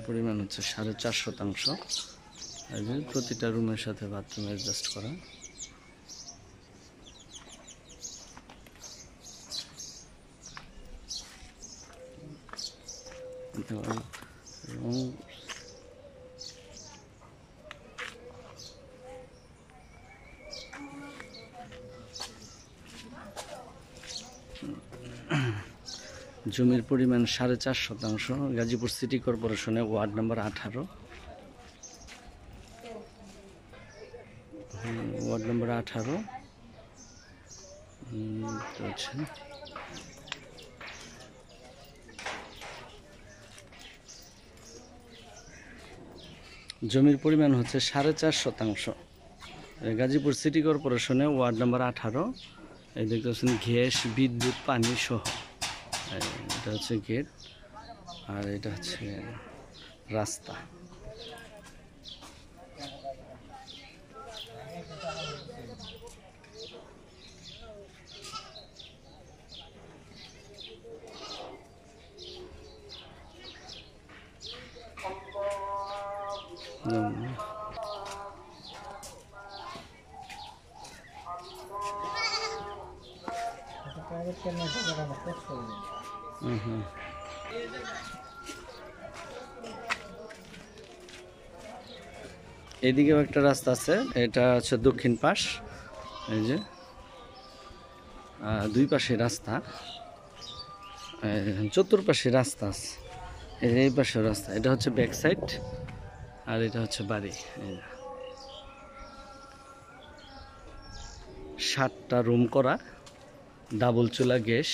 পরিমাণ হচ্ছে 4.5%। আর প্রতিটা রুমের সাথে বাথরুম অ্যাডজাস্ট করা। জমির পরিমাণ 4.5%। গাজীপুর সিটি কর্পোরেশনে ওয়ার্ড নাম্বার 18। ওয়ার্ড নাম্বার 18 জমির পরিমাণ হচ্ছে 4.5%। গাজীপুর সিটি কর্পোরেশনে ওয়ার্ড নাম্বার 18। এই দেখতেছেন গ্যাস, বিদ্যুৎ, পানি সহ। এটা হচ্ছে গেট, আর এটা হচ্ছে রাস্তা। এদিকেও একটা রাস্তা আছে, এটা হচ্ছে দক্ষিণ পাশ। এই যে দুই পাশে রাস্তা, চতুর্পাশে রাস্তা আছে। এই পাশে রাস্তা, এটা হচ্ছে ব্যাক সাইড, আর এটা হচ্ছে বাড়ি। 7টা রুম করা, ডাবল চুলা গ্যাস।